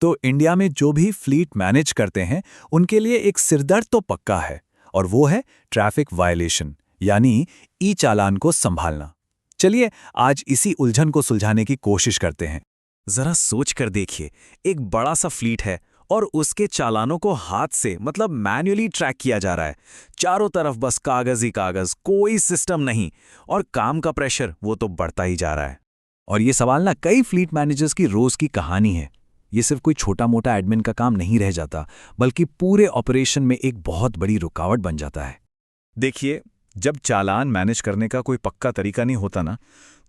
तो इंडिया में जो भी फ्लीट मैनेज करते हैं उनके लिए एक सिरदर्द तो पक्का है, और वो है ट्रैफिक वायलेशन यानी ई चालान को संभालना। चलिए आज इसी उलझन को सुलझाने की कोशिश करते हैं। जरा सोच कर देखिए, एक बड़ा सा फ्लीट है और उसके चालानों को हाथ से मतलब मैन्युअली ट्रैक किया जा रहा है। चारों तरफ बस कागज ही कागज, कोई सिस्टम नहीं, और काम का प्रेशर वो तो बढ़ता ही जा रहा है। और ये सवाल ना कई फ्लीट मैनेजर्स की रोज की कहानी है। ये सिर्फ कोई छोटा मोटा एडमिन का काम नहीं रह जाता, बल्कि पूरे ऑपरेशन में एक बहुत बड़ी रुकावट बन जाता है। देखिए, जब चालान मैनेज करने का कोई पक्का तरीका नहीं होता ना,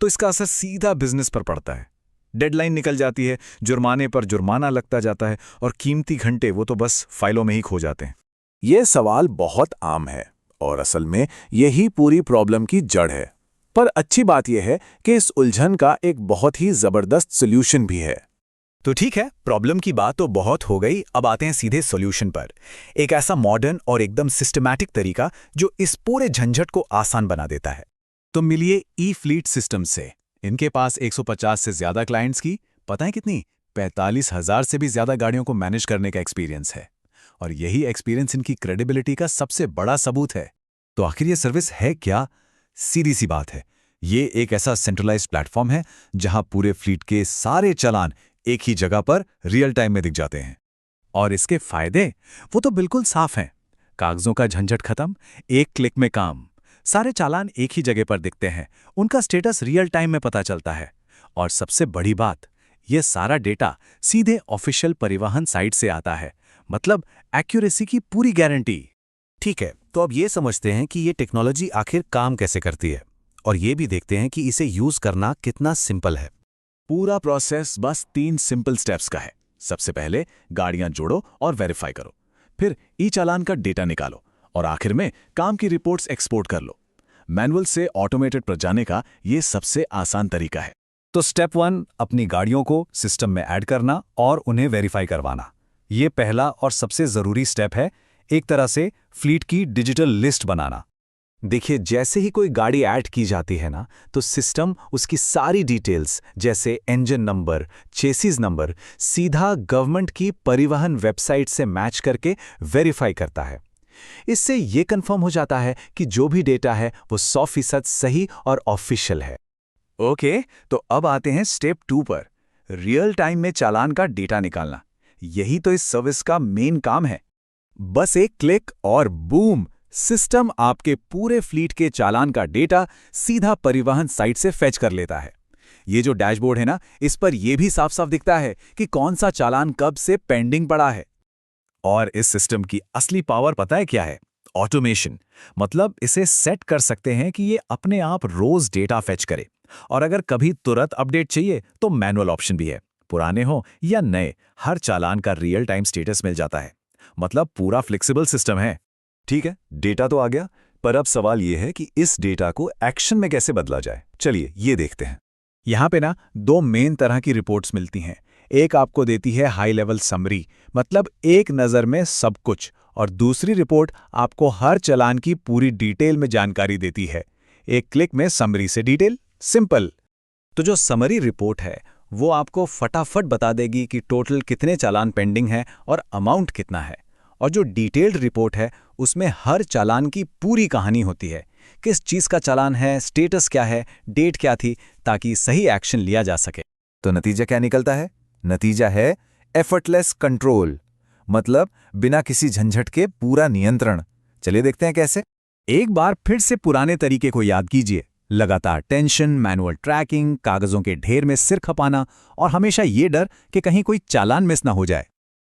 तो इसका असर सीधा बिजनेस पर पड़ता है। डेडलाइन निकल जाती है, जुर्माने पर जुर्माना लगता जाता है, और कीमती घंटे वो तो बस फाइलों में ही खो जाते हैं। ये सवाल बहुत आम है और असल में यही पूरी प्रॉब्लम की जड़ है। पर अच्छी बात यह है कि इस उलझन का एक बहुत ही जबरदस्त सॉल्यूशन भी है। तो ठीक है, प्रॉब्लम की बात तो बहुत हो गई, अब आते हैं सीधे सॉल्यूशन पर। एक ऐसा मॉडर्न और एकदम सिस्टमैटिक तरीका जो इस पूरे झंझट को आसान बना देता है। तो मिलिए ई फ्लीट सिस्टम से। इनके पास 150 से ज्यादा क्लाइंट्स की, पता है कितनी, 45,000 से भी ज्यादा गाड़ियों को मैनेज करने का एक्सपीरियंस है। और यही एक्सपीरियंस इनकी क्रेडिबिलिटी का सबसे बड़ा सबूत है। तो आखिर ये सर्विस है क्या? सीधी सी बात है, ये एक ऐसा सेंट्रलाइज्ड प्लेटफॉर्म है जहां पूरे फ्लीट के सारे चालान एक ही जगह पर रियल टाइम में दिख जाते हैं। और इसके फायदे वो तो बिल्कुल साफ हैं। कागजों का झंझट खत्म, एक क्लिक में काम। सारे चालान एक ही जगह पर दिखते हैं, उनका स्टेटस रियल टाइम में पता चलता है। और सबसे बड़ी बात, ये सारा डेटा सीधे ऑफिशियल परिवहन साइट से आता है, मतलब एक्यूरेसी की पूरी गारंटी। ठीक है, तो अब ये समझते हैं कि ये टेक्नोलॉजी आखिर काम कैसे करती है, और ये भी देखते हैं कि इसे यूज करना कितना सिंपल है। पूरा प्रोसेस बस 3 सिंपल स्टेप्स का है। सबसे पहले गाड़ियां जोड़ो और वेरीफाई करो, फिर ई चालान का डेटा निकालो, और आखिर में काम की रिपोर्ट्स एक्सपोर्ट कर लो। मैनुअल से ऑटोमेटेड पर जाने का ये सबसे आसान तरीका है। तो स्टेप 1, अपनी गाड़ियों को सिस्टम में ऐड करना और उन्हें वेरीफाई करवाना। ये पहला और सबसे जरूरी स्टेप है, एक तरह से फ्लीट की डिजिटल लिस्ट बनाना। देखिए, जैसे ही कोई गाड़ी ऐड की जाती है ना, तो सिस्टम उसकी सारी डिटेल्स जैसे इंजन नंबर, चेसिस नंबर सीधा गवर्नमेंट की परिवहन वेबसाइट से मैच करके वेरीफाई करता है। इससे ये कंफर्म हो जाता है कि जो भी डेटा है वो 100% सही और ऑफिशियल है। ओके, तो अब आते हैं स्टेप 2 पर, रियल टाइम में चालान का डेटा निकालना। यही तो इस सर्विस का मेन काम है। बस एक क्लिक और बूम, सिस्टम आपके पूरे फ्लीट के चालान का डेटा सीधा परिवहन साइट से फेच कर लेता है। ये जो डैशबोर्ड है ना, इस पर यह भी साफ साफ दिखता है कि कौन सा चालान कब से पेंडिंग पड़ा है। और इस सिस्टम की असली पावर पता है क्या है? ऑटोमेशन। मतलब इसे सेट कर सकते हैं कि ये अपने आप रोज डेटा फेच करे, और अगर कभी तुरंत अपडेट चाहिए तो मैनुअल ऑप्शन भी है। पुराने हो या नए, हर चालान का रियल टाइम स्टेटस मिल जाता है। मतलब पूरा फ्लेक्सिबल सिस्टम है। ठीक है, डेटा तो आ गया, पर अब सवाल यह है कि इस डेटा को एक्शन में कैसे बदला जाए। चलिए ये देखते हैं। यहाँ पे ना 2 मेन तरह की रिपोर्ट्स मिलती हैं। एक आपको देती है हाई लेवल समरी, मतलब एक नज़र में सब कुछ, और दूसरी रिपोर्ट आपको हर चालान की पूरी डिटेल में जानकारी देती है। एक क्लिक में समरी से डिटेल, सिंपल। तो जो समरी रिपोर्ट है वो आपको फटाफट बता देगी कि टोटल कितने चालान पेंडिंग है और अमाउंट कितना है। और जो डिटेल्ड रिपोर्ट है उसमें हर चालान की पूरी कहानी होती है, किस चीज़ का चालान है, स्टेटस क्या है, डेट क्या थी, ताकि सही एक्शन लिया जा सके। तो नतीजा क्या निकलता है? नतीजा है एफर्टलेस कंट्रोल, मतलब बिना किसी झंझट के पूरा नियंत्रण। चलिए देखते हैं कैसे। एक बार फिर से पुराने तरीके को याद कीजिए। लगातार टेंशन, मैनुअल ट्रैकिंग, कागजों के ढेर में सिर खपाना, और हमेशा ये डर कि कहीं कोई चालान मिस ना हो जाए।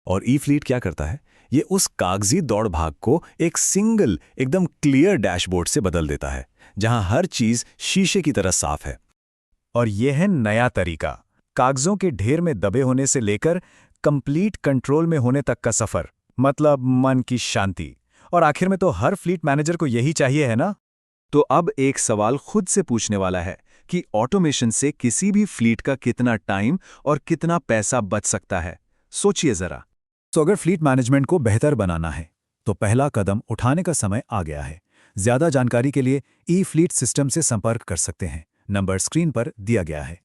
और ई फ्लीट क्या करता है? ये उस कागजी दौड़ भाग को एक सिंगल एकदम क्लियर डैशबोर्ड से बदल देता है, जहां हर चीज शीशे की तरह साफ है। और यह है नया तरीका, कागजों के ढेर में दबे होने से लेकर कंप्लीट कंट्रोल में होने तक का सफर, मतलब मन की शांति। और आखिर में तो हर फ्लीट मैनेजर को यही चाहिए, है ना? तो अब एक सवाल खुद से पूछने वाला है कि ऑटोमेशन से किसी भी फ्लीट का कितना टाइम और कितना पैसा बच सकता है। सोचिए जरा। तो अगर फ्लीट मैनेजमेंट को बेहतर बनाना है तो पहला कदम उठाने का समय आ गया है। ज्यादा जानकारी के लिए ई फ्लीट सिस्टम से संपर्क कर सकते हैं। नंबर स्क्रीन पर दिया गया है।